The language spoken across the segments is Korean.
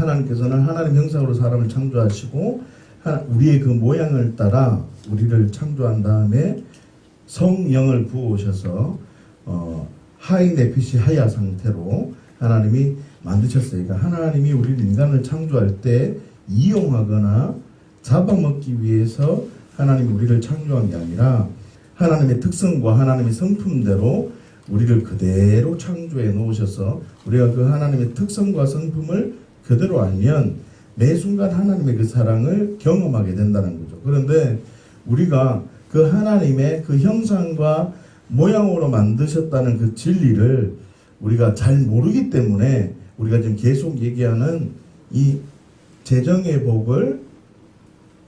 하나님께서는 하나님 형상으로 사람을 창조하시고 우리의 그 모양을 따라 우리를 창조한 다음에 성령을 부어오셔서 하이 네핏이 하야 상태로 하나님이 만드셨어요. 그러니까 하나님이 우리를 인간을 창조할 때 이용하거나 잡아먹기 위해서 하나님이 우리를 창조한 게 아니라 하나님의 특성과 하나님의 성품대로 우리를 그대로 창조해 놓으셔서 우리가 그 하나님의 특성과 성품을 그대로 알면 매 순간 하나님의 그 사랑을 경험하게 된다는 거죠. 그런데 우리가 그 하나님의 그 형상과 모양으로 만드셨다는 그 진리를 우리가 잘 모르기 때문에 우리가 지금 계속 얘기하는 이 재정의 복을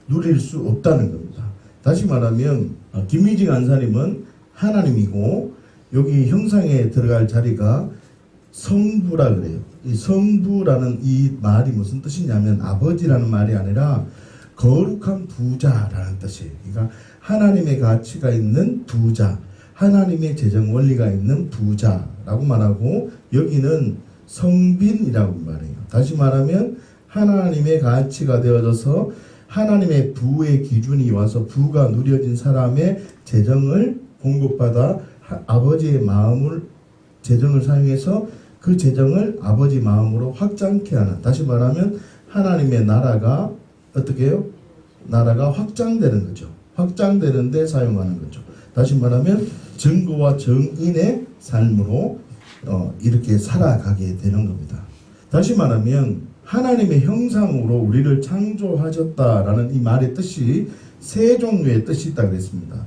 누릴 수 없다는 겁니다. 다시 말하면 김미지 간사님은 하나님이고 여기 형상에 들어갈 자리가 성부라 그래요. 이 성부라는 이 말이 무슨 뜻이냐면 아버지라는 말이 아니라 거룩한 부자라는 뜻이에요. 그러니까 하나님의 가치가 있는 부자, 하나님의 재정 원리가 있는 부자라고 말하고 여기는 성빈이라고 말해요. 다시 말하면 하나님의 가치가 되어져서 하나님의 부의 기준이 와서 부가 누려진 사람의 재정을 공급받아 아버지의 마음을 재정을 사용해서 그 재정을 아버지 마음으로 확장케 하는, 다시 말하면 하나님의 나라가 어떻게 해요? 나라가 확장되는 거죠. 확장되는데 사용하는 거죠. 다시 말하면 증거와 정인의 삶으로 이렇게 살아가게 되는 겁니다. 다시 말하면 하나님의 형상으로 우리를 창조하셨다라는 이 말의 뜻이 세 종류의 뜻이 있다고 그랬습니다.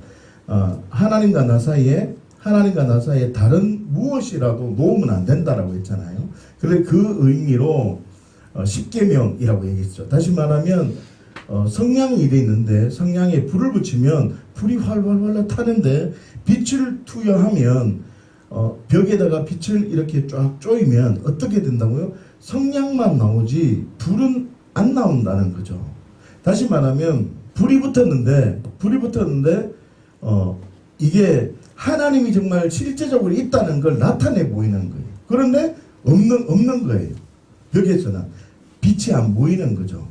하나님과 나 사이에 다른 무엇이라도 놓으면 안 된다라고 했잖아요. 그래 그 의미로 십계명이라고 얘기했죠. 다시 말하면 성냥이 이래 있는데 성냥에 불을 붙이면 불이 활활활 타는데 빛을 투여하면 벽에다가 빛을 이렇게 쫙 쪼이면 어떻게 된다고요? 성냥만 나오지 불은 안 나온다는 거죠. 다시 말하면 불이 붙었는데 이게 하나님이 정말 실제적으로 있다는 걸 나타내 보이는 거예요. 그런데 없는 거예요. 벽에서는 빛이 안 보이는 거죠.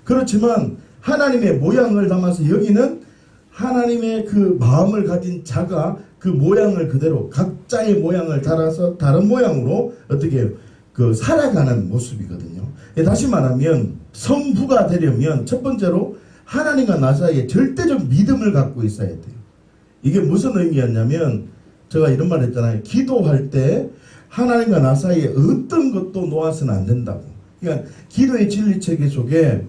그렇지만 하나님의 모양을 담아서 여기는 하나님의 그 마음을 가진 자가 그 모양을 그대로 각자의 모양을 따라서 다른 모양으로 어떻게 해요? 살아가는 모습이거든요. 다시 말하면 성부가 되려면 첫 번째로 하나님과 나 사이에 절대적 믿음을 갖고 있어야 돼요. 이게 무슨 의미였냐면 제가 이런 말 했잖아요. 기도할 때 하나님과 나 사이에 어떤 것도 놓아서는 안 된다고. 그러니까 기도의 진리체계 속에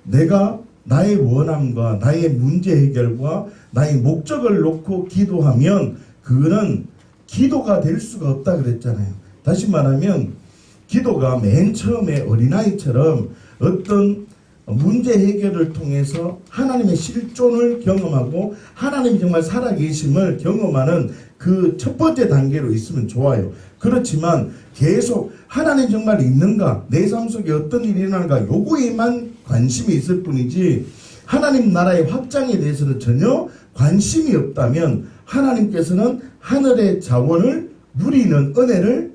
내가 나의 원함과 나의 문제 해결과 나의 목적을 놓고 기도하면 그거는 기도가 될 수가 없다 그랬잖아요. 다시 말하면 기도가 맨 처음에 어린아이처럼 어떤 문제 해결을 통해서 하나님의 실존을 경험하고 하나님이 정말 살아계심을 경험하는 그 첫 번째 단계로 있으면 좋아요. 그렇지만 계속 하나님 정말 있는가, 내 삶 속에 어떤 일이 일어나는가 요거에만 관심이 있을 뿐이지 하나님 나라의 확장에 대해서는 전혀 관심이 없다면 하나님께서는 하늘의 자원을 누리는 은혜를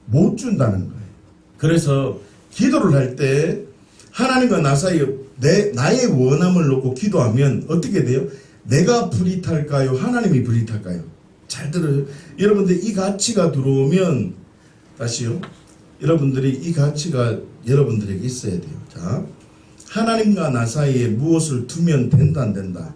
못 준다는 거예요. 그래서 기도를 할 때 하나님과 나 사이에 나의 원함을 놓고 기도하면 어떻게 돼요? 내가 불이 탈까요? 하나님이 불이 탈까요? 잘 들어요. 여러분들 이 가치가 들어오면 다시요. 여러분들이 이 가치가 여러분들에게 있어야 돼요. 자, 하나님과 나 사이에 무엇을 두면 된다 안 된다?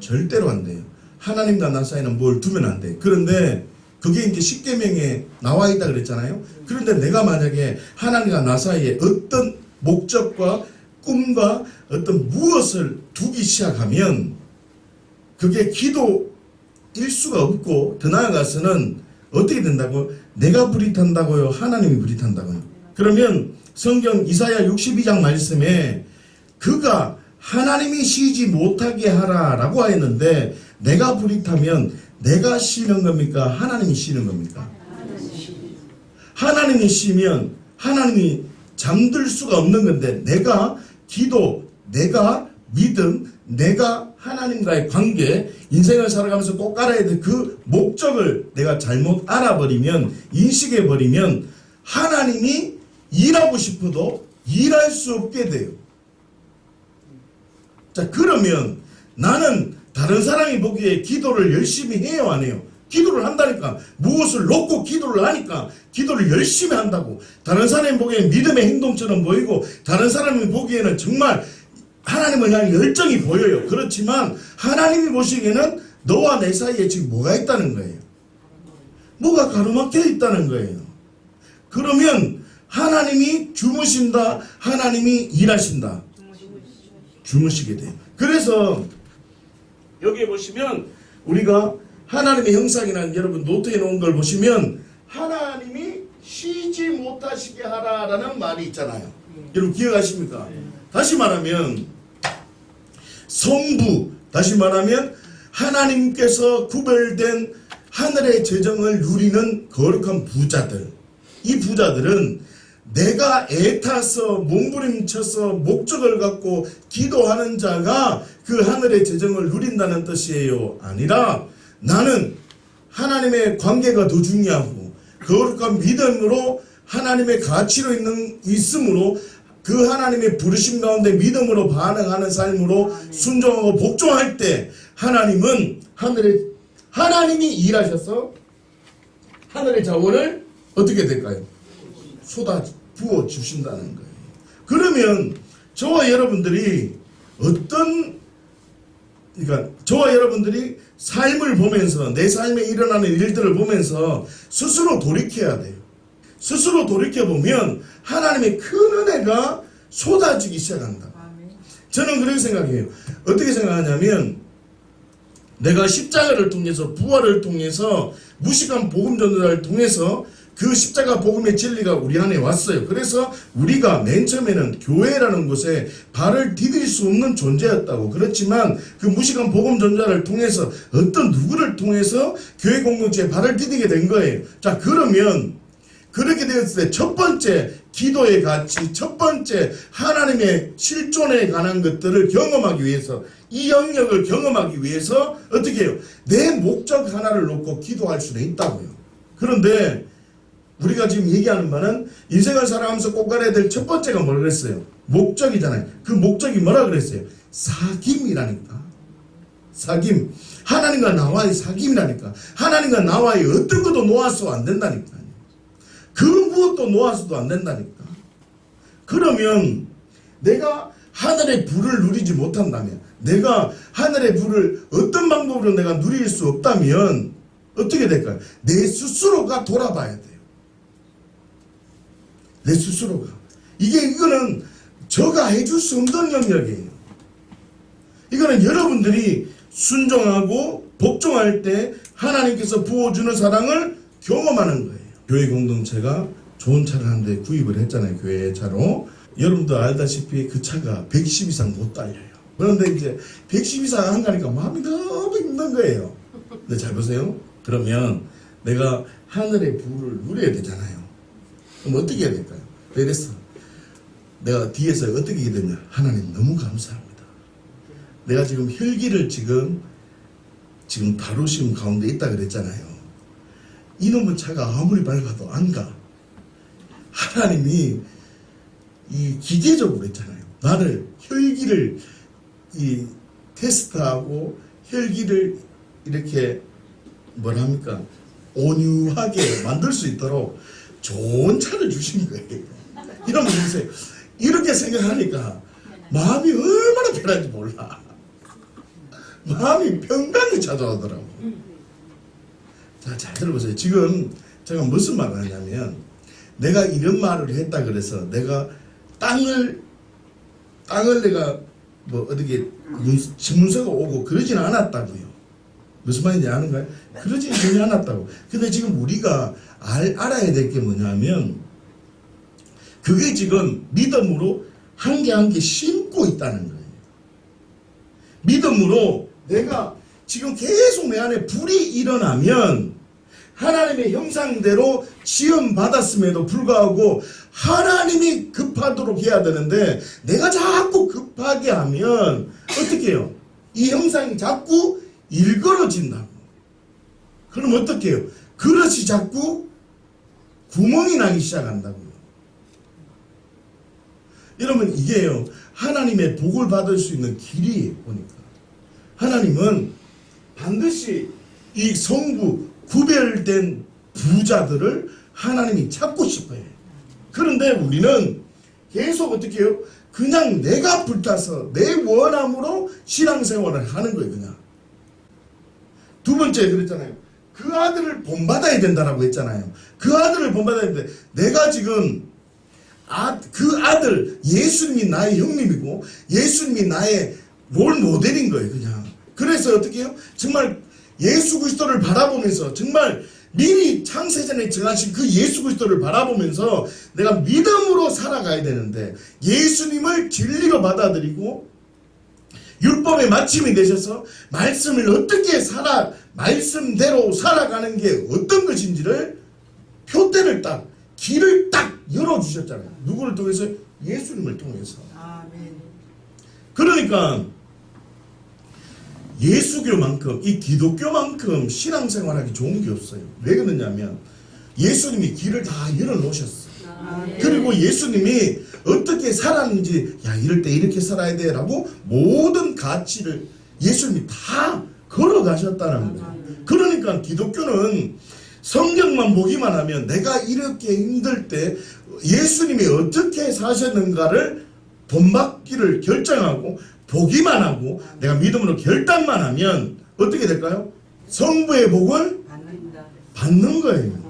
절대로 안 돼요. 하나님과 나 사이에는 뭘 두면 안 돼. 그런데 그게 이제 십계명에 나와 있다 그랬잖아요. 그런데 내가 만약에 하나님과 나 사이에 어떤 목적과 꿈과 어떤 무엇을 두기 시작하면 그게 기도일 수가 없고 더 나아가서는 어떻게 된다고? 내가 불이 탄다고요? 하나님이 불이 탄다고요? 그러면 성경 이사야 62장 말씀에 그가 하나님이 쉬지 못하게 하라 라고 하였는데 내가 불이 타면 내가 쉬는 겁니까? 하나님이 쉬는 겁니까? 하나님이 쉬면 하나님이 잠들 수가 없는 건데 내가 기도, 내가 믿음, 내가 하나님과의 관계, 인생을 살아가면서 꼭 알아야 될 그 목적을 내가 잘못 알아버리면, 인식해버리면 하나님이 일하고 싶어도 일할 수 없게 돼요. 자, 그러면 나는 다른 사람이 보기에 기도를 열심히 해요, 안 해요? 기도를 한다니까. 무엇을 놓고 기도를 하니까 기도를 열심히 한다고. 다른 사람이 보기에는 믿음의 행동처럼 보이고 다른 사람이 보기에는 정말 하나님을 향해 열정이 보여요. 그렇지만 하나님이 보시기에는 너와 내 사이에 지금 뭐가 있다는 거예요. 뭐가 가로막혀 있다는 거예요. 그러면 하나님이 주무신다, 하나님이 일하신다. 주무시게 돼요. 그래서 여기에 보시면 우리가 하나님의 형상이라는 여러분 노트에 놓은 걸 보시면 하나님이 쉬지 못하시게 하라라는 말이 있잖아요. 여러분 기억하십니까? 다시 말하면 성부, 다시 말하면 하나님께서 구별된 하늘의 재정을 누리는 거룩한 부자들, 이 부자들은 내가 애타서 몸부림쳐서 목적을 갖고 기도하는 자가 그 하늘의 재정을 누린다는 뜻이에요. 아니라 나는 하나님의 관계가 더 중요하고 거룩한 믿음으로 하나님의 가치로 있으므로 그 하나님의 부르심 가운데 믿음으로 반응하는 삶으로 순종하고 복종할 때 하나님이 일하셔서 하늘의 자원을 어떻게 될까요? 쏟아 부어 주신다는 거예요. 그러면 저와 여러분들이 저와 여러분들이 삶을 보면서 내 삶에 일어나는 일들을 보면서 스스로 돌이켜야 돼요. 스스로 돌이켜보면 하나님의 큰 은혜가 쏟아지기 시작한다. 저는 그렇게 생각해요. 어떻게 생각하냐면 내가 십자가를 통해서 부활을 통해서 무식한 복음 전도를 통해서 그 십자가 복음의 진리가 우리 안에 왔어요. 그래서 우리가 맨 처음에는 교회라는 곳에 발을 디딜 수 없는 존재였다고. 그렇지만 그 무식한 복음 전자를 통해서 어떤 누구를 통해서 교회 공동체에 발을 디디게 된 거예요. 자, 그러면 그렇게 되었을 때 첫 번째 기도의 가치, 첫 번째 하나님의 실존에 관한 것들을 경험하기 위해서, 이 영역을 경험하기 위해서 어떻게 해요? 내 목적 하나를 놓고 기도할 수는 있다고요. 그런데 우리가 지금 얘기하는 바는 인생을 살아가면서 꼭 알아야 될 첫 번째가 뭐라 그랬어요? 목적이잖아요. 그 목적이 뭐라 그랬어요? 사귐이라니까. 사귐. 하나님과 나와의 사귐이라니까. 하나님과 나와의 어떤 것도 놓아서 안 된다니까. 그 무엇도 놓아서도 안 된다니까. 그러면 내가 하늘의 불을 누리지 못한다면, 내가 하늘의 불을 어떤 방법으로 내가 누릴 수 없다면 어떻게 될까요? 내 스스로가 돌아봐야 돼요. 내 스스로가. 이거는 저가 해줄 수 없는 영역이에요. 이거는 여러분들이 순종하고 복종할 때 하나님께서 부어주는 사랑을 경험하는 거예요. 교회 공동체가 좋은 차를 한 대 구입을 했잖아요. 교회 차로. 여러분도 알다시피 그 차가 110 이상 못 달려요. 그런데 이제 110 이상 한다니까 마음이 너무 힘든 거예요. 근데 잘 보세요. 그러면 내가 하늘의 불을 누려야 되잖아요. 그럼 어떻게 해야 될까요? 그래서 내가 뒤에서 어떻게 해야 되냐. 하나님 너무 감사합니다. 내가 지금 혈기를 지금 다루심 가운데 있다 그랬잖아요. 이놈의 차가 아무리 밝아도 안 가. 하나님이 이 기계적으로 했잖아요. 나를 혈기를 테스트하고 혈기를 이렇게 뭐랍니까? 온유하게 만들 수 있도록 좋은 차를 주신 거예요. 이러면 보세요. 이렇게 생각하니까 마음이 얼마나 편한지 몰라. 마음이 평강이 찾아오더라고. 자, 잘 들어보세요. 지금 제가 무슨 말을 하냐면, 내가 이런 말을 했다 그래서 내가 땅을 내가 뭐 어떻게 신문서가 오고 그러진 않았다고요. 무슨 말인지 아는가요? 그러진 전혀 않았다고. 근데 지금 우리가 알아야 될 게 뭐냐면, 그게 지금 믿음으로 한 개 한 개 심고 있다는 거예요. 믿음으로 내가 지금 계속 내 안에 불이 일어나면 하나님의 형상대로 지음받았음에도 불구하고 하나님이 급하도록 해야 되는데, 내가 자꾸 급하게 하면 어떻게 해요? 이 형상이 자꾸 일그러진다고. 그럼 어떻게 해요? 그릇이 자꾸 구멍이 나기 시작한다고요. 이러면 이게요, 하나님의 복을 받을 수 있는 길이에요. 보니까 하나님은 반드시 이 성부 구별된 부자들을 하나님이 찾고 싶어요. 그런데 우리는 계속 어떻게 해요? 그냥 내가 불타서 내 원함으로 신앙생활을 하는 거예요. 그냥. 두 번째 그랬잖아요. 그 아들을 본받아야 된다라고 했잖아요. 그 아들을 본받아야 되는데 내가 지금 그 아들 예수님이 나의 형님이고 예수님이 나의 롤 모델인 거예요. 그냥. 그래서 어떻게 해요? 정말 예수 그리스도를 바라보면서 정말 미리 창세전에 정하신 그 예수 그리스도를 바라보면서 내가 믿음으로 살아가야 되는데 예수님을 진리로 받아들이고 율법의 마침이 되셔서 말씀을 어떻게 말씀대로 살아가는 게 어떤 것인지를 표대를 딱 길을 딱 열어주셨잖아요. 누구를 통해서? 예수님을 통해서. 아멘. 그러니까 예수교만큼 이 기독교만큼 신앙생활하기 좋은 게 없어요. 왜 그러냐면 예수님이 길을 다 열어놓으셨어요. 그리고 예수님이 어떻게 살았는지 야 이럴 때 이렇게 살아야 돼 라고 모든 가치를 예수님이 다 걸어가셨다는 거예요. 그러니까 기독교는 성경만 보기만 하면 내가 이렇게 힘들 때 예수님이 어떻게 사셨는가를 본받기를 결정하고 보기만 하고 내가 믿음으로 결단만 하면 어떻게 될까요? 성부의 복을 받는 거예요.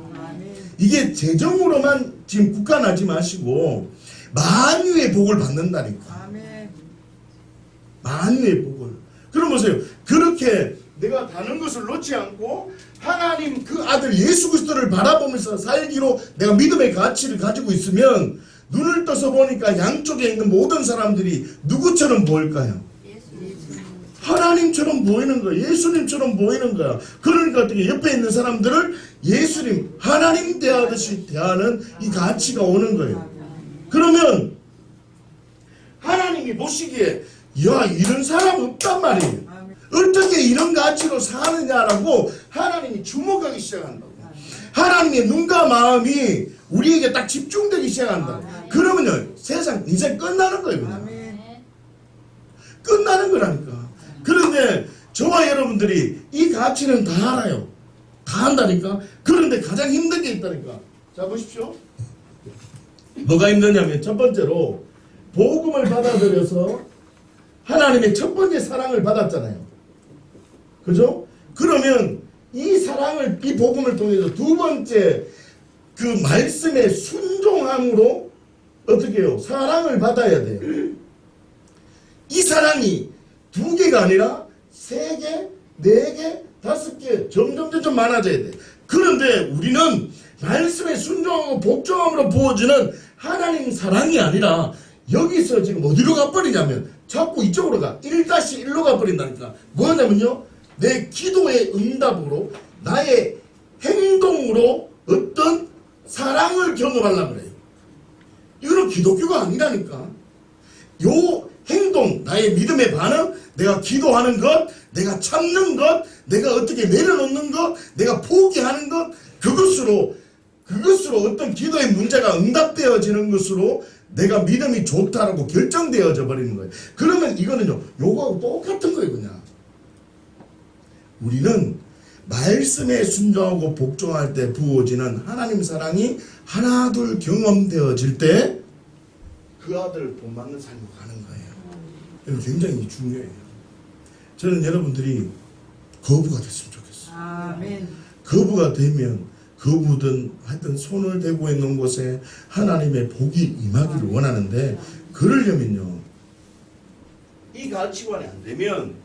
이게 재정으로만 지금 국한하지 마시고 만유의 복을 받는다니까. 만유의 복을. 그럼 보세요. 그렇게 내가 다른 것을 놓지 않고 하나님 그 아들 예수 그리스도를 바라보면서 살기로 내가 믿음의 가치를 가지고 있으면 눈을 떠서 보니까 양쪽에 있는 모든 사람들이 누구처럼 보일까요? 하나님처럼 보이는 거야. 예수님처럼 보이는 거야. 그러니까 어떻게 옆에 있는 사람들을 예수님, 하나님 대하듯이 대하는 이 가치가 오는 거예요. 그러면 하나님이 보시기에 야 이런 사람 없단 말이에요. 어떻게 이런 가치로 사느냐라고 하나님이 주목하기 시작한다고. 하나님의 눈과 마음이 우리에게 딱 집중되기 시작한다. 그러면요 세상 인생 끝나는 거예요. 그냥. 끝나는 거라니까. 그런데 저와 여러분들이 이 가치는 다 알아요. 다 안다니까. 그런데 가장 힘든 게 있다니까. 자 보십시오. 뭐가 힘드냐면 첫 번째로 복음을 받아들여서 하나님의 첫 번째 사랑을 받았잖아요. 그죠? 그러면 이 사랑을, 이 복음을 통해서 두 번째 그 말씀의 순종함으로 어떻게 해요? 사랑을 받아야 돼요. 이 사랑이 두 개가 아니라 세 개, 네 개, 다섯 개 점점 많아져야 돼. 그런데 우리는 말씀에 순종하고 복종함으로 부어지는 하나님 사랑이 아니라 여기서 지금 어디로 가버리냐면 자꾸 이쪽으로 가. 1-1로 가버린다니까. 뭐냐면요. 내 기도의 응답으로 나의 행동으로 어떤 사랑을 경험하려고 그래요. 이거는 기독교가 아니라니까. 요 행동, 나의 믿음의 반응, 내가 기도하는 것, 내가 참는 것, 내가 어떻게 내려놓는 것, 내가 포기하는 것, 그것으로 어떤 기도의 문제가 응답되어지는 것으로 내가 믿음이 좋다라고 결정되어져 버리는 거예요. 그러면 이거는요, 요거하고 똑같은 거예요, 그냥. 우리는 말씀에 순종하고 복종할 때 부어지는 하나님 사랑이 하나둘 경험되어질 때 그 아들을 본받는 삶으로 가는 거예요. 이건 굉장히 중요해요. 저는 여러분들이 거부가 됐으면 좋겠어요. 아멘. 거부가 되면 거부든 하여튼 손을 대고 있는 곳에 하나님의 복이 임하기를 원하는데 그러려면요 이 가치관이 안 되면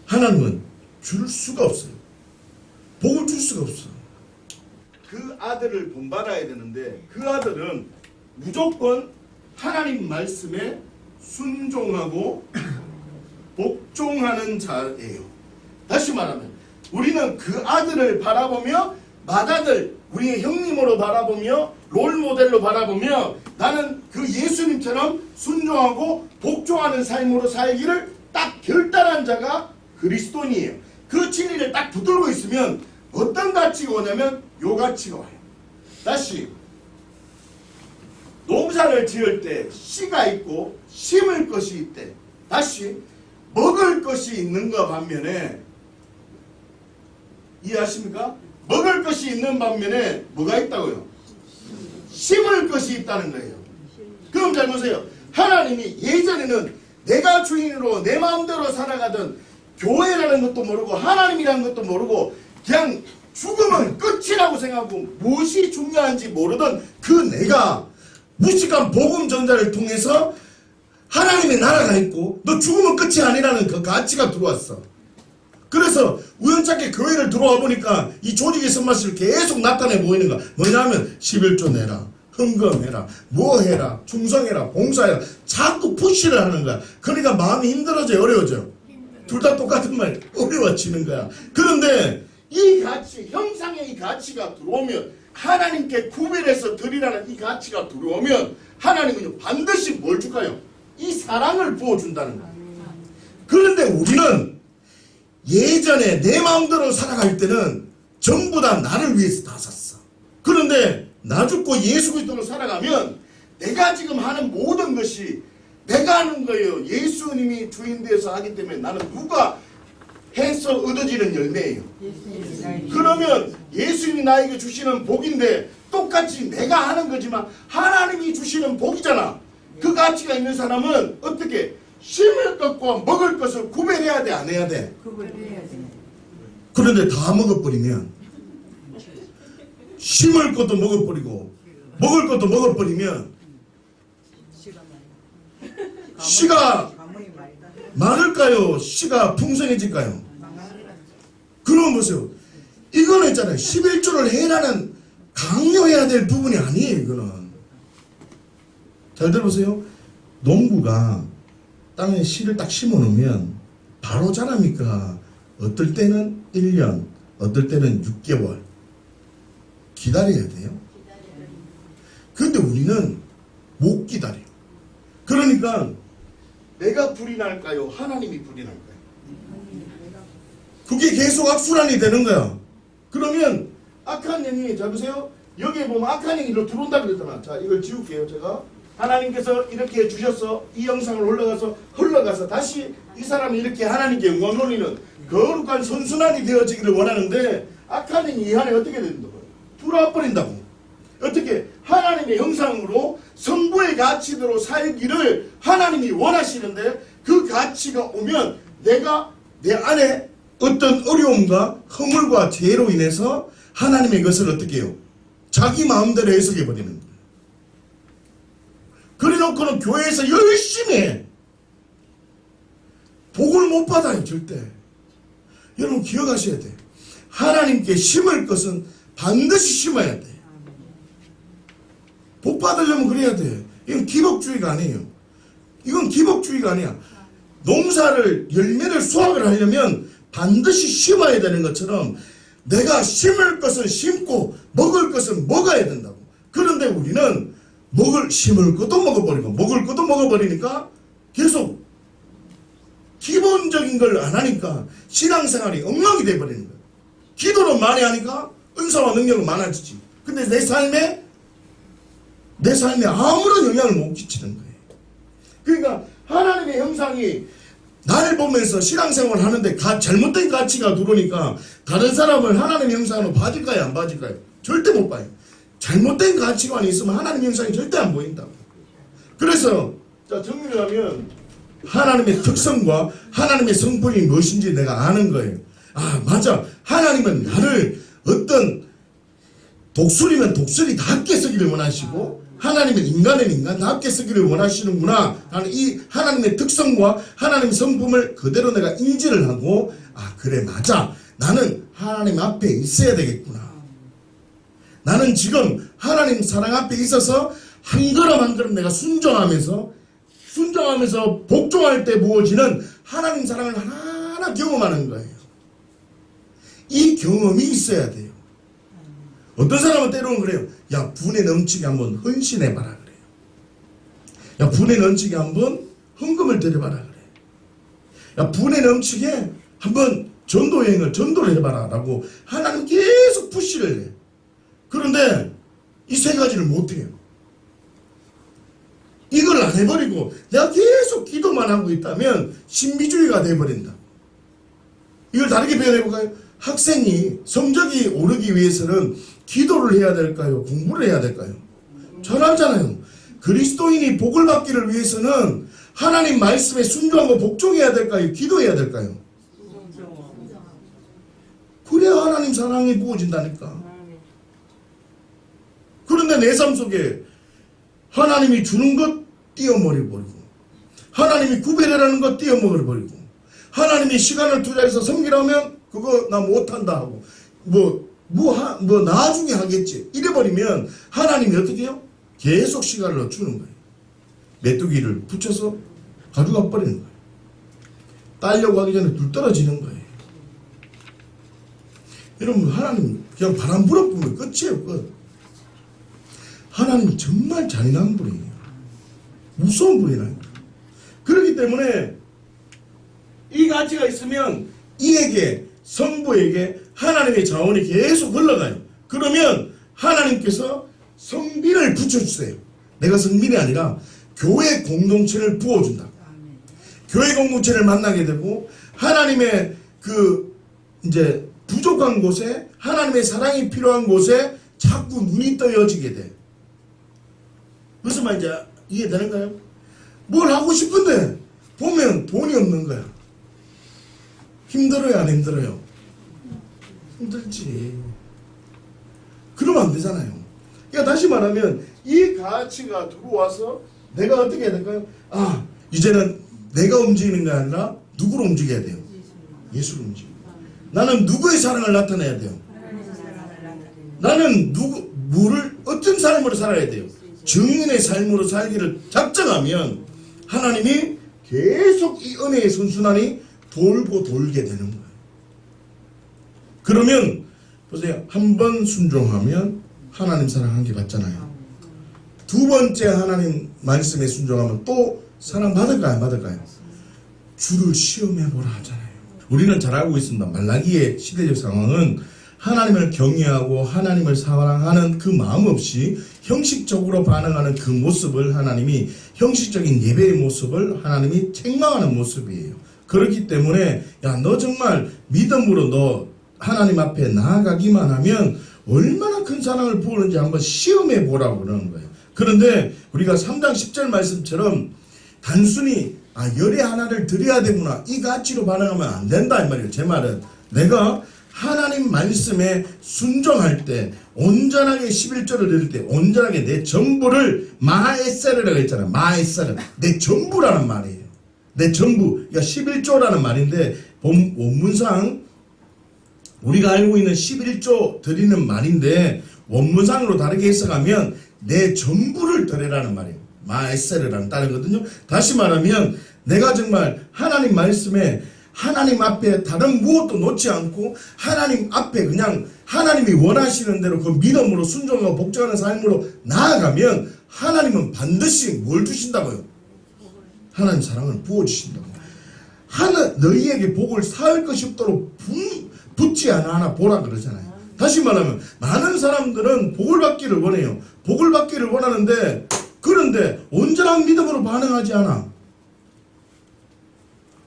하나님은 줄 수가 없어요. 복을 줄 수가 없어. 그 아들을 본받아야 되는데 그 아들은 무조건 하나님 말씀에 순종하고 복종하는 자예요. 다시 말하면 우리는 그 아들을 바라보며 맏아들 우리의 형님으로 바라보며 롤모델로 바라보며 나는 그 예수님처럼 순종하고 복종하는 삶으로 살기를 딱 결단한 자가 그리스도인이에요. 그 진리를 딱 붙들고 있으면 어떤 가치가 오냐면 요 가치가 와요. 다시 농사를 지을 때 씨가 있고 심을 것이 있대. 다시 먹을 것이 있는가 반면에, 이해하십니까? 먹을 것이 있는 반면에 뭐가 있다고요? 심을 것이 있다는 거예요. 그럼 잘 보세요. 하나님이 예전에는 내가 주인으로 내 마음대로 살아가던 교회라는 것도 모르고 하나님이라는 것도 모르고 그냥 죽으면 끝이라고 생각하고 무엇이 중요한지 모르던 그 내가 무식한 복음 전자를 통해서 하나님의 나라가 있고 너 죽으면 끝이 아니라는 그 가치가 들어왔어. 그래서 우연찮게 교회를 들어와 보니까 이 조직의 선마시를 계속 나타내 보이는 거야. 뭐냐면 11조 내라, 헌금해라, 뭐 해라, 충성해라, 봉사해라, 자꾸 푸시를 하는 거야. 그러니까 마음이 힘들어져, 어려워져. 둘 다 똑같은 말, 어려워지는 거야. 그런데 이 가치, 형상의 이 가치가 들어오면, 하나님께 구별해서 드리라는 이 가치가 들어오면 하나님은 반드시 뭘 줄까요? 이 사랑을 부어준다는 거야. 그런데 우리는 예전에 내 마음대로 살아갈 때는 전부 다 나를 위해서 다 샀어. 그런데 나 죽고 예수 그리스도로 살아가면 내가 지금 하는 모든 것이 내가 하는 거예요. 예수님이 주인 되어서 하기 때문에 나는 누가 해서 얻어지는 열매예요. 그러면 예수님이 나에게 주시는 복인데 똑같이 내가 하는 거지만 하나님이 주시는 복이잖아. 그 가치가 있는 사람은 어떻게 심을 것과 먹을 것을 구별해야 돼, 안 해야 돼? 구별해야 돼. 그런데 다 먹어버리면, 심을 것도 먹어버리고 먹을 것도 먹어버리면 씨가 많을까요? 씨가 풍성해질까요? 그럼 보세요. 이거는 있잖아요. 11조를 해라는 강요해야 될 부분이 아니에요. 이거는. 잘 들어보세요. 농부가 땅에 씨를 딱 심어놓으면 바로 자랍니까? 어떨 때는 1년, 어떨 때는 6개월 기다려야 돼요. 그런데 우리는 못 기다려요. 그러니까 내가 불이 날까요? 하나님이 불이 날까요? 그게 계속 악순환이 되는 거야. 그러면 악한 영이, 자 보세요. 여기에 보면 악한 영이 들어온다 그랬잖아. 자, 이걸 지울게요. 제가 하나님께서 이렇게 주셔서 이 영상을 흘러가서 다시 이 사람이 이렇게 하나님께 영광 돌리는 거룩한 선순환이 되어지기를 원하는데 악한 영이 이 안에 어떻게 된다고요? 들어와 버린다고. 어떻게? 하나님의 형상으로 성부의 가치대로 살기를 하나님이 원하시는데 그 가치가 오면 내가 내 안에 어떤 어려움과 허물과 죄로 인해서 하나님의 것을 어떻게 해요? 자기 마음대로 해석해 버리는 거예요. 그래놓고는 교회에서 열심히 해. 복을 못 받아요, 절대. 여러분 기억하셔야 돼. 하나님께 심을 것은 반드시 심어야 돼. 복 받으려면 그래야 돼. 이건 기복주의가 아니에요. 이건 기복주의가 아니야. 농사를, 열매를 수확을 하려면 반드시 심어야 되는 것처럼 내가 심을 것은 심고 먹을 것은 먹어야 된다고. 그런데 우리는 심을 것도 먹어버리고 먹을 것도 먹어버리니까 계속 기본적인 걸 안 하니까 신앙생활이 엉망이 돼버리는 거예요. 기도를 많이 하니까 은사와 능력은 많아지지. 근데 내 삶에 아무런 영향을 못 끼치는 거예요. 그러니까 하나님의 형상이 나를 보면서 신앙생활을 하는데 잘못된 가치가 들어오니까 다른 사람을 하나님의 형상으로 봐줄까요? 안 봐줄까요? 절대 못 봐요. 잘못된 가치관이 있으면 하나님의 형상이 절대 안 보인다고. 그래서 자 정리를 하면 하나님의 특성과 하나님의 성품이 무엇인지 내가 아는 거예요. 아 맞아. 하나님은 나를 어떤 독수리면 독수리답게 쓰기를 원하시고 하나님은 인간은 인간답게 쓰기를 원하시는구나. 나는 이 하나님의 특성과 하나님의 성품을 그대로 내가 인지를 하고 아 그래 맞아. 나는 하나님 앞에 있어야 되겠구나. 나는 지금 하나님 사랑 앞에 있어서 한 걸음 한 걸음 내가 순종하면서 복종할 때 부어지는 하나님 사랑을 하나하나 경험하는 거예요. 이 경험이 있어야 돼요. 어떤 사람은 때로는 그래요. 야 분에 넘치게 한번 헌신해봐라 그래요. 야 분에 넘치게 한번 헌금을 드려봐라 그래요. 야 분에 넘치게 한번 전도를 해봐라 라고 하나님 계속 푸시를 해. 그런데 이 세 가지를 못해요. 안 해버리고 내가 계속 기도만 하고 있다면 신비주의가 돼버린다. 이걸 다르게 표현해볼까요? 학생이 성적이 오르기 위해서는 기도를 해야 될까요? 공부를 해야 될까요? 잘 알잖아요. 그리스도인이 복을 받기를 위해서는 하나님 말씀에 순종하고 복종해야 될까요? 기도해야 될까요? 그래야 하나님 사랑이 부어진다니까. 그런데 내 삶 속에 하나님이 주는 것 띄어버리고, 하나님이 구별해라는 것 띄어먹어버리고, 하나님이 시간을 투자해서 섬기라면 그거 나 못한다 하고 나중에 하겠지 이래버리면 하나님이 어떻게 해요? 계속 시간을 늦추는 거예요. 메뚜기를 붙여서 가져가 버리는 거예요. 따려고 하기 전에 둘 떨어지는 거예요. 여러분, 하나님 그냥 바람 불어보면 끝이에요. 끝. 하나님이 정말 잔인한 분이에요. 무서운 분이라요. 그렇기 때문에 이 가치가 있으면 이에게, 성부에게 하나님의 자원이 계속 흘러가요. 그러면 하나님께서 성비를 붙여주세요. 내가 성빈이 아니라 교회 공동체를 부어준다. 교회 공동체를 만나게 되고 하나님의 이제 부족한 곳에, 하나님의 사랑이 필요한 곳에 자꾸 눈이 떠여지게 돼. 무슨 말인지 이해되는가요? 뭘 하고 싶은데 보면 돈이 없는 거야. 힘들어요, 안 힘들어요? 힘들지. 그러면 안 되잖아요. 그러니까 다시 말하면 이 가치가 들어와서 내가 어떻게 해야 될까요? 이제는 내가 움직이는 게 아니라 누구로 움직여야 돼요? 예수로 움직여요. 나는 누구의 사랑을 나타내야 돼요? 나는 어떤 삶으로 살아야 돼요? 증인의 삶으로 살기를 작정하면 하나님이 계속 이 은혜의 선순환이 돌고 돌게 되는 거예요. 그러면 보세요. 한 번 순종하면 하나님 사랑 한 개 받잖아요. 두 번째 하나님 말씀에 순종하면 또 사랑 받을까요? 안 받을까요? 주를 시험해보라 하잖아요. 우리는 잘 알고 있습니다. 말라기의 시대적 상황은 하나님을 경외하고 하나님을 사랑하는 그 마음 없이 형식적으로 반응하는 그 모습을 하나님이, 형식적인 예배의 모습을 하나님이 책망하는 모습이에요. 그렇기 때문에 너 정말 믿음으로 너 하나님 앞에 나아가기만 하면 얼마나 큰 사랑을 부었는지 한번 시험해 보라고 그러는 거예요. 그런데 우리가 3장 10절 말씀처럼 단순히 열의 하나를 드려야 되구나, 이 가치로 반응하면 안 된다 이 말이에요. 제 말은 내가 하나님 말씀에 순종할 때, 온전하게 11조를 드릴 때 온전하게 내 전부를 마에세르라고 했잖아요. 마에세르, 내 전부라는 말이에요. 내 전부, 그러니까 11조라는 말인데 원문상 우리가 알고 있는 11조 드리는 말인데 원문상으로 다르게 해석하면 내 전부를 드리라는 말이에요. 마에세르라는 단어거든요. 다시 말하면 내가 정말 하나님 말씀에, 하나님 앞에 다른 무엇도 놓지 않고 하나님 앞에 그냥 하나님이 원하시는 대로 그 믿음으로 순종하고 복종하는 삶으로 나아가면 하나님은 반드시 뭘 주신다고요? 하나님 사랑을 부어주신다고. 너희에게 복을 쌓을 것이 없도록 붙지 않아 보라 그러잖아요. 다시 말하면 많은 사람들은 복을 받기를 원해요. 복을 받기를 원하는데, 그런데 온전한 믿음으로 반응하지 않아.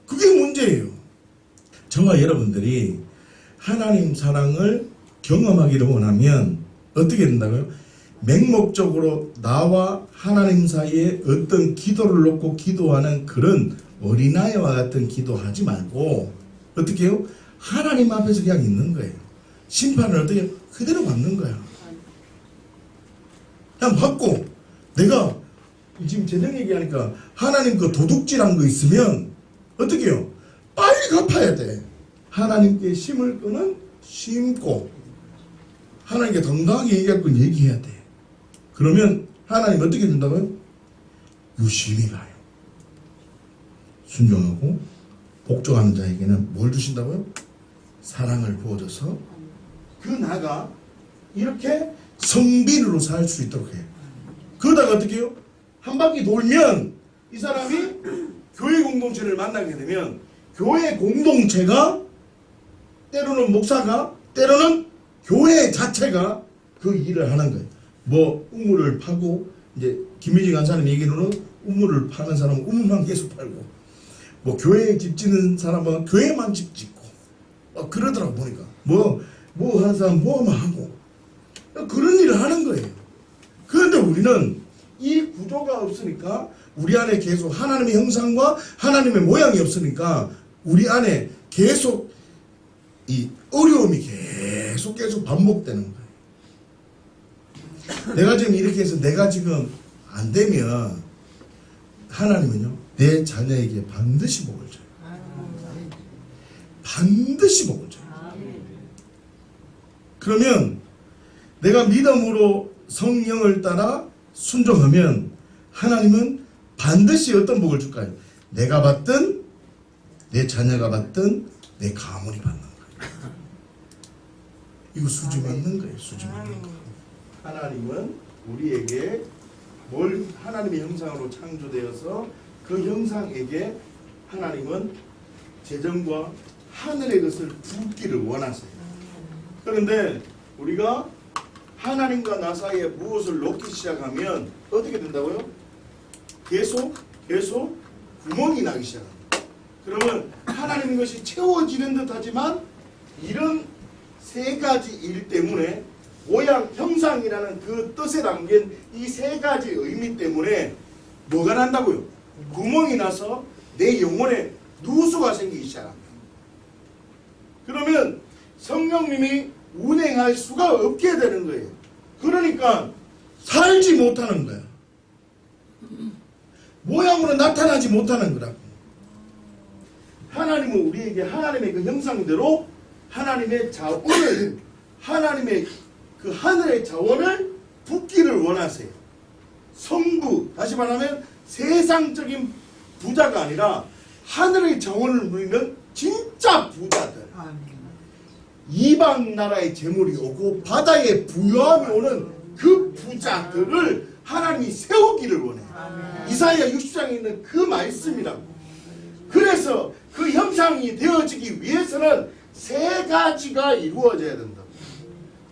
그게 문제예요. 저와 여러분들이 하나님 사랑을 경험하기를 원하면 어떻게 된다고요? 맹목적으로 나와 하나님 사이에 어떤 기도를 놓고 기도하는 그런 어린아이와 같은 기도하지 말고 어떻게 해요? 하나님 앞에서 그냥 있는 거예요. 심판을 어떻게 그대로 받는 거야. 그냥 받고, 내가 지금 제정 얘기하니까 하나님 그 도둑질한 거 있으면 어떻게 해요? 빨리 갚아야 돼. 하나님께 심을 거는 심고 하나님께 당당하게 얘기할 건 얘기해야 돼. 그러면 하나님 어떻게 된다고요? 유심히 가요. 순종하고 복종하는 자에게는 뭘 주신다고요? 사랑을 부어줘서 그 나가 이렇게 성빈으로 살 수 있도록 해요. 그러다가 어떻게 해요? 한 바퀴 돌면 이 사람이 교회 공동체를 만나게 되면 교회 공동체가, 때로는 목사가, 때로는 교회 자체가 그 일을 하는 거예요. 우물을 파고, 이제 김미지 간사님 얘기로는 우물을 파는 사람은 우물만 계속 팔고, 뭐 교회에 집 짓는 사람은 교회만 집 짓고, 그러더라고 보니까. 뭐 하는 사람 뭐만 하고, 그런 일을 하는 거예요. 그런데 우리는 이 구조가 없으니까, 우리 안에 계속 하나님의 형상과 하나님의 모양이 없으니까 우리 안에 계속 이 어려움이 계속 반복되는 거예요. 내가 지금 이렇게 해서 내가 지금 안 되면 하나님은요, 내 자녀에게 반드시 복을 줘요. 반드시 복을 줘요. 그러면 내가 믿음으로 성령을 따라 순종하면 하나님은 반드시 어떤 복을 줄까요? 내가 받든 내 자녀가 받든 내 가문이 받는 거예요. 이거 수지 맞는 거예요. 수지 맞는 거. 하나님은 우리에게 하나님의 형상으로 창조되어서 그 형상에게 하나님은 재정과 하늘의 것을 붓기를 원하세요. 그런데 우리가 하나님과 나 사이에 무엇을 놓기 시작하면 어떻게 된다고요? 계속 구멍이 나기 시작합니다. 그러면 하나님의 것이 채워지는 듯 하지만 이런 세 가지 일 때문에, 모양, 형상이라는 그 뜻에 담긴 이 세 가지 의미 때문에 뭐가 난다고요? 구멍이 나서 내 영혼에 누수가 생기기 시작합니다. 그러면 성령님이 운행할 수가 없게 되는 거예요. 그러니까 살지 못하는 거야. 모양으로 나타나지 못하는 거라고. 하나님은 우리에게 하나님의 그 형상대로 하나님의 자원을, 하나님의 그 하늘의 자원을 붓기를 원하세요. 성부, 다시 말하면 세상적인 부자가 아니라 하늘의 자원을 누리는 진짜 부자들. 이방 나라의 재물이 오고 바다의 부요함이 오는 그 부자들을 하나님이 세우기를 원해요. 이사야 60장에 있는 그 말씀이라고. 그래서 그 형상이 되어지기 위해서는 세 가지가 이루어져야 된다.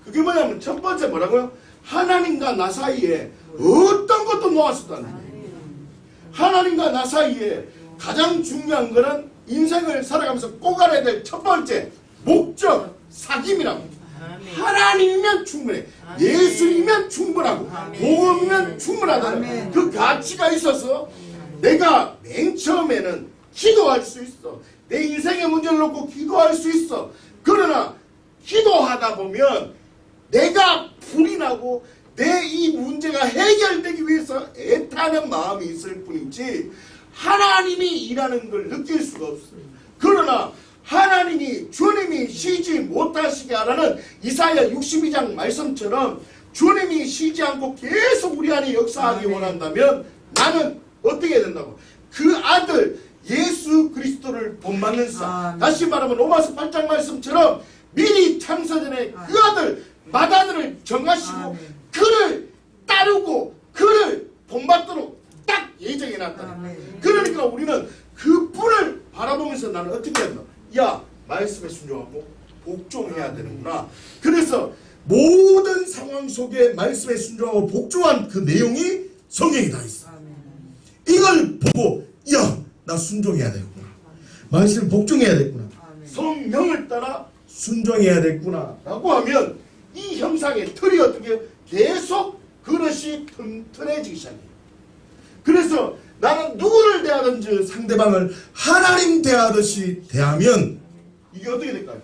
그게 뭐냐면 첫 번째 뭐라고요? 하나님과 나 사이에 어떤 것도 놓았었다는 거예요. 하나님과 나 사이에 가장 중요한 거는 인생을 살아가면서 꼭 알아야 될 첫 번째 목적, 사귐이라고. 하나님이면 충분해. 예수이면 충분하고 복음이면 충분하다는 그 가치가 있어서 내가 맨 처음에는 기도할 수 있어. 내 인생의 문제를 놓고 기도할 수 있어. 그러나 기도하다 보면 내가 불이 나고 내 이 문제가 해결되기 위해서 애타는 마음이 있을 뿐이지 하나님이 일하는 걸 느낄 수가 없어요. 그러나 하나님이, 주님이 쉬지 못하시게 하라는 이사야 62장 말씀처럼 주님이 쉬지 않고 계속 우리 안에 역사하기 원한다면 나는 어떻게 해야 된다고? 그 아들 예수 그리스도를 본받는 사. 다시 말하면 로마서 8장 말씀처럼 미리 창세전에 그 아들 마다들을 정하시고 그를 따르고 그를 본받도록 딱 예정해놨다. 그러니까 우리는 그 분을 바라보면서 나는 어떻게 한다? 야, 말씀에 순종하고 복종해야 되는구나. 그래서 모든 상황 속에 말씀에 순종하고 복종한 그 내용이 성경에 다 있어. 이걸 보고 야, 나 순종해야 되겠구나. 말씀에 복종해야 되겠구나. 성령을 따라 순종해야 되겠구나 라고 하면 이 형상의 틀이 어떻게 계속 그릇이 튼튼해지기 시작해요. 그래서 나는 누구를 대하든지 상대방을 하나님 대하듯이 대하면 이게 어떻게 될까요?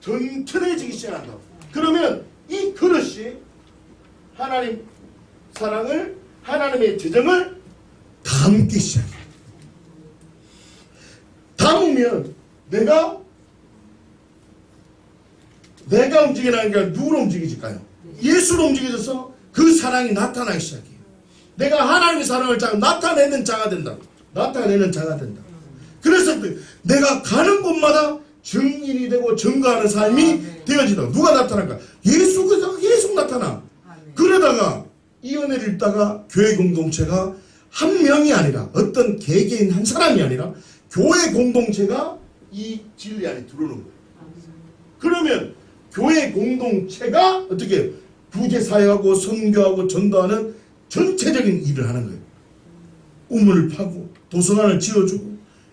튼튼해지기 시작한다. 그러면 이 그릇이 하나님 사랑을, 하나님의 재정을 담기 시작해요. 담으면 내가 움직이라는 게 누구로 움직이질까요? 예수로 움직여져서 그 사랑이 나타나기 시작해요. 내가 하나님의 사랑을 나타내는 자가 된다. 나타내는 자가 된다. 그래서 내가 가는 곳마다 증인이 되고 증거하는 삶이 되어진다. 누가 나타날까? 예수 그리스도가 계속 나타나. 그러다가 이 은혜를 입다가 교회 공동체가 한 명이 아니라 어떤 개개인 한 사람이 아니라 교회 공동체가 이 진리 안에 들어오는 거예요. 그러면 교회 공동체가 어떻게 해요? 구제 사역하고 선교하고 전도하는 전체적인 일을 하는 거예요. 우물을 파고 도서관을 지어주고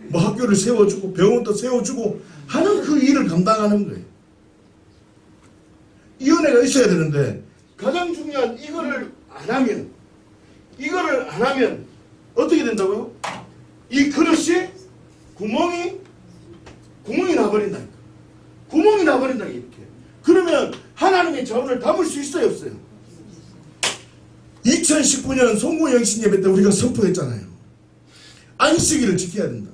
뭐 학교를 세워주고 병원도 세워주고 하는 그 일을 감당하는 거예요. 이 은혜가 있어야 되는데 가장 중요한 이거를 안 하면 어떻게 된다고요? 이 그릇이 구멍이 나버린다니까. 구멍이 나버린다니까 이렇게. 그러면 하나님의 자원을 담을 수 있어요 없어요? 2019년 송구영신 예배 때 우리가 선포했잖아요. 안식일을 지켜야 된다.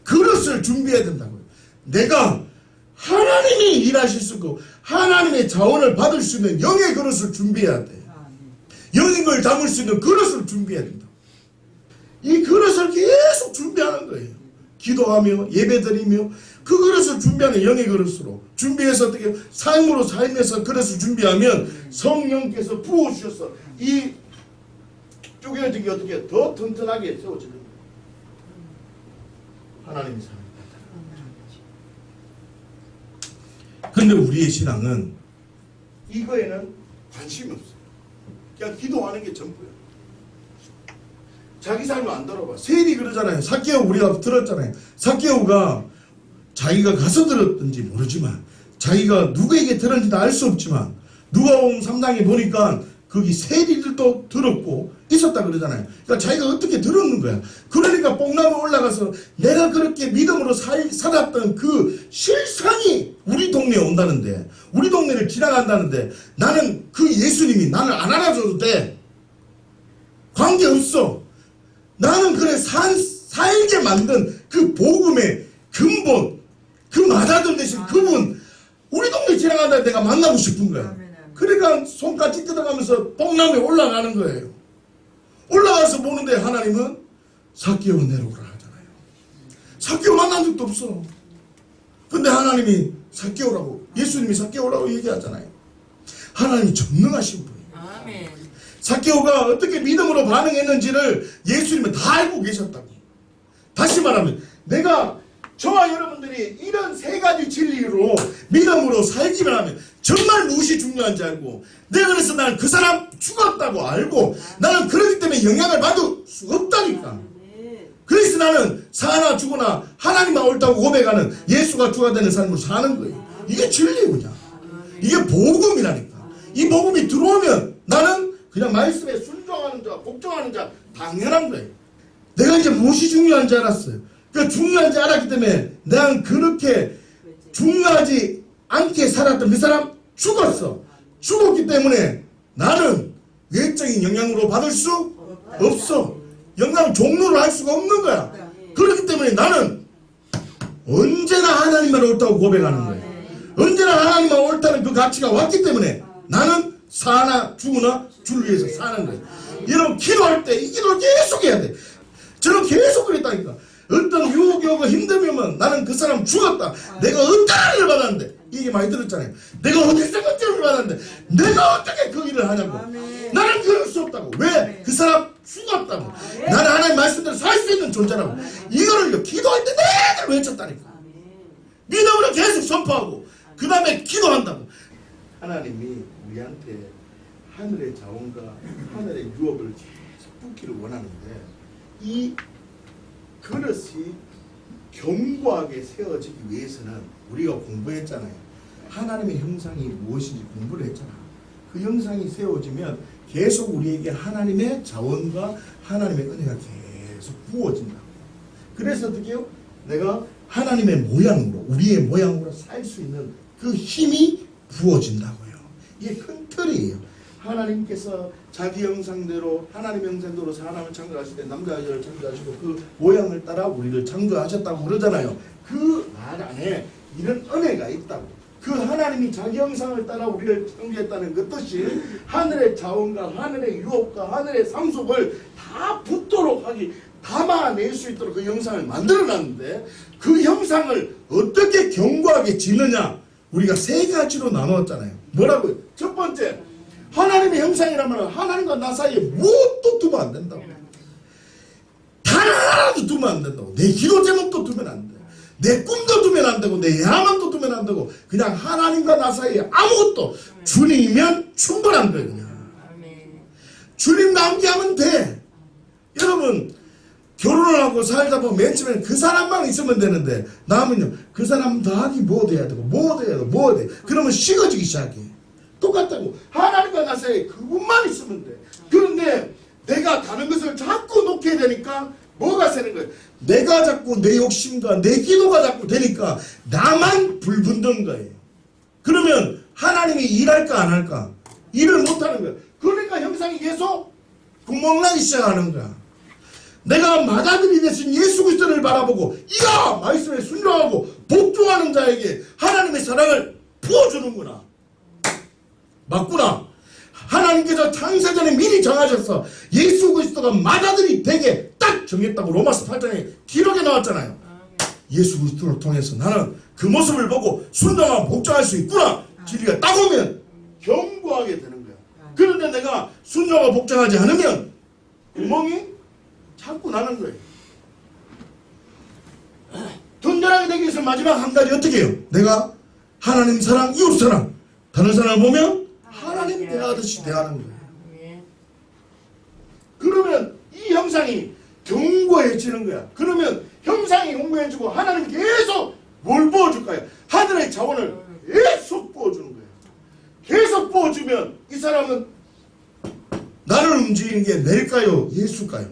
그릇을 준비해야 된다고요. 내가 하나님이 일하실 수 있고 하나님의 자원을 받을 수 있는 영의 그릇을 준비해야 돼. 영의 걸 담을 수 있는 그릇을 준비해야 된다. 이 그릇을 계속 준비하는 거예요. 기도하며 예배드리며 그 그릇을 준비하는 영의 그릇으로 준비해서 어떻게 삶으로 삶에서 그릇을 준비하면 성령께서 부어주셔서 이 쪼개어진 게 어떻게 더 튼튼하게 세워지는 거예요. 하나님의 사랑을 받아라. 그런데 우리의 신앙은 이거에는 관심이 없어요. 그냥 기도하는 게 전부야. 자기 삶을 안 돌아봐. 세일이 그러잖아요. 삭개오 우리가 들었잖아요. 삭개오가 자기가 가서 들었든지 모르지만 자기가 누구에게 들었는지도 알 수 없지만 누가복음 3장에 보니까 거기 세리들도 들었고 있었다 그러잖아요. 그러니까 자기가 어떻게 들었는 거야. 그러니까 뽕나무 올라가서 내가 그렇게 믿음으로 살았던 그 실상이 우리 동네에 온다는데 우리 동네를 지나간다는데 나는 그 예수님이 나를 안 알아줘도 돼. 관계없어. 나는 그래 살게 만든 그 복음의 근본 그 마다들 대신 그분 우리 동네 지나간다 내가 만나고 싶은 거야. 그러니까 손까지 뜯어가면서 뽕나무에 올라가는 거예요. 올라가서 보는데 하나님은 삭개오 내려오라 하잖아요. 삭개오 만난 적도 없어. 근데 하나님이 삭개오라고 예수님이 삭개오라고 얘기하잖아요. 하나님이 전능하신 분이에요. 아멘. 삭개오가 어떻게 믿음으로 반응했는지를 예수님은 다 알고 계셨다고. 다시 말하면 내가 저와 여러분들이 이런 세 가지 진리로 믿음으로 살기만 하면 정말 무엇이 중요한지 알고 내가 그래서 나는 그 사람 죽었다고 알고 나는 그렇기 때문에 영향을 받을 수 없다니까. 그래서 나는 사나 죽으나 하나님만 옳다고 고백하는 예수가 주가 되는 삶을 사는 거예요. 이게 진리구나. 이게 복음이라니까. 이 복음이 들어오면 나는 그냥 말씀에 순종하는 자 복종하는 자 당연한 거예요. 내가 이제 무엇이 중요한지 알았어요. 그 중요한지 알았기 때문에 난 그렇게 중요하지 않게 살았던 그 사람 죽었어. 죽었기 때문에 나는 외적인 영향으로 받을 수 없어. 영향 종로를 할 수가 없는 거야. 그렇기 때문에 나는 언제나 하나님만 옳다고 고백하는 거예요. 언제나 하나님만 옳다는 그 가치가 왔기 때문에 나는 사나 죽으나 주를 위해서 사는 거예요. 여러분 기도할 때 이 기도를 계속 해야 돼. 저는 계속 그랬다니까. 어떤 유혹이 오고 힘들면 나는 그 사람 죽었다. 내가 어떤 일을 받았는데 이게 많이 들었잖아요. 내가 어디서 어떤 일을 받았는데 내가 어떻게 그 일을 하냐고. 나는 그럴 수 없다고. 왜? 그 사람 죽었다고. 나는 하나님 말씀대로 살 수 있는 존재라고. 이거를 기도할 때 내가 외쳤다니까. 믿음으로 계속 선포하고 그 다음에 기도한다고. 하나님이 우리한테 하늘의 자원과 하늘의 유업을 계속 붓기를 원하는데 이 그릇이 견고하게 세워지기 위해서는 우리가 공부했잖아요. 하나님의 형상이 무엇인지 공부를 했잖아. 그 형상이 세워지면 계속 우리에게 하나님의 자원과 하나님의 은혜가 계속 부어진다. 그래서 어떻게 해요? 내가 하나님의 모양으로 우리의 모양으로 살 수 있는 그 힘이 부어진다고요. 이게 큰 틀이에요. 하나님께서 자기 형상대로 하나님의 형상대로 사람을 창조하실 때 남자 여자를 창조하시고 그 모양을 따라 우리를 창조하셨다고 그러잖아요. 그 말 안에 이런 은혜가 있다고. 그 하나님이 자기 형상을 따라 우리를 창조했다는 그 뜻이 하늘의 자원과 하늘의 유업과 하늘의 상속을 다 붙도록 하기 담아낼 수 있도록 그 형상을 만들어놨는데 그 형상을 어떻게 견고하게 짓느냐 우리가 세 가지로 나누었잖아요. 뭐라고요? 첫 번째 하나님의 형상이라면 하나님과 나 사이에 무엇도 두면 안 된다고. 단 하나도 두면 안 된다고. 내 기도 제목도 두면 안 돼. 내 꿈도 두면 안 되고 내 야망도 두면 안 되고 그냥 하나님과 나 사이에 아무것도 주님이면 충분한 거예요. 그냥. 주님 남기하면 돼. 여러분 결혼을 하고 살다 보면 맨 처음에는 그 사람만 있으면 되는데 남은요 그 사람 더하기 뭐 돼야 되고 뭐 돼야 되고 뭐 돼. 그러면 식어지기 시작해. 똑같다고. 하나님과 나 사이에 그분만 있으면 돼. 그런데 내가 다른 것을 자꾸 놓게 되니까 뭐가 새는 거예요? 내가 자꾸 내 욕심과 내 기도가 자꾸 되니까 나만 불붙는 거예요. 그러면 하나님이 일할까 안 할까? 일을 못하는 거예요. 그러니까 형상이 계속 구멍나기 시작하는 거야. 내가 맏아들이 되신 예수 그리스도를 바라보고 이가 말씀에 순종하고 복종하는 자에게 하나님의 사랑을 부어주는구나. 맞구나. 하나님께서 창세전에 미리 정하셔서 예수 그리스도가 맏아들이 되게 딱 정했다고 로마서 8장에 기록에 나왔잖아요. 예수 그리스도를 통해서 나는 그 모습을 보고 순종하고 복종할 수 있구나. 진리가 딱 오면 경고하게 되는 거야. 그런데 내가 순종하고 복종하지 않으면 구멍이 자꾸 나는 거예요. 든든하게 되기 위해서 마지막 한 가지 어떻게 해요? 내가 하나님 사랑, 이웃 사랑, 다른 사람을 보면 하나님 대하듯이 대하는 거예요. 그러면 이 형상이 견고해지는 거야. 그러면 형상이 견고해지고 하나님 계속 뭘 부어줄까요? 하늘의 자원을 계속 부어주는 거예요. 계속 부어주면 이 사람은 나를 움직이는 게 내일까요? 예수일까요?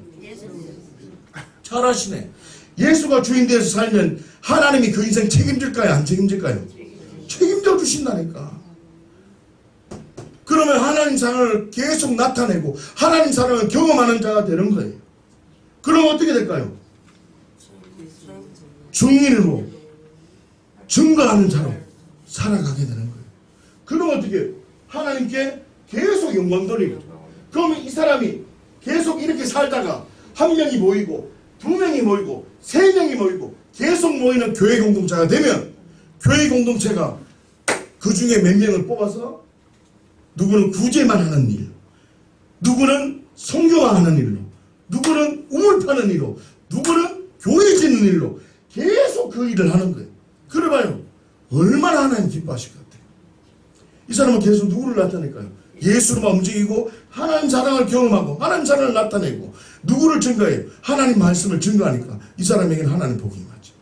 잘하시네. 예수가 주인 되어서 살면 하나님이 그 인생 책임질까요? 안 책임질까요? 책임져 주신다니까. 그러면 하나님 사랑을 계속 나타내고 하나님 사랑을 경험하는 자가 되는 거예요. 그럼 어떻게 될까요? 증인으로 증거하는 자로 살아가게 되는 거예요. 그럼 어떻게 하나님께 계속 영광 돌리고 그러면 이 사람이 계속 이렇게 살다가 한 명이 모이고 두 명이 모이고 세 명이 모이고 계속 모이는 교회 공동체가 되면 교회 공동체가 그 중에 몇 명을 뽑아서 누구는 구제만 하는 일, 누구는 성교화하는 일로, 누구는 우물 파는 일로, 누구는 교회 짓는 일로 계속 그 일을 하는 거예요. 그래봐요. 얼마나 하나님 기뻐하실 것 같아요. 이 사람은 계속 누구를 나타낼까요? 예수로만 움직이고 하나님 사랑을 경험하고 하나님 사랑을 나타내고 누구를 증거해요? 하나님 말씀을 증거하니까 이 사람에게는 하나님 복이 임하죠.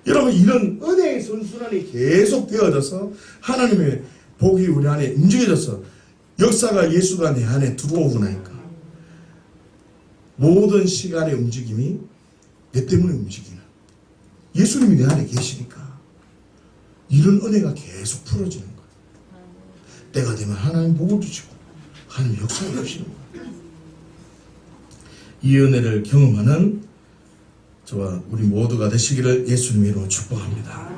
여러분 이런 은혜의 선순환이 계속 되어져서 하나님의 복이 우리 안에 움직여져서 역사가 예수가 내 안에 들어오고 나니까 모든 시간의 움직임이 내 때문에 움직이는 예수님이 내 안에 계시니까 이런 은혜가 계속 풀어지는 거예요. 때가 되면 하나님 복을 주시고 하나님 역사를 주시는 거예요. 이 은혜를 경험하는 저와 우리 모두가 되시기를 예수님 이름으로 축복합니다.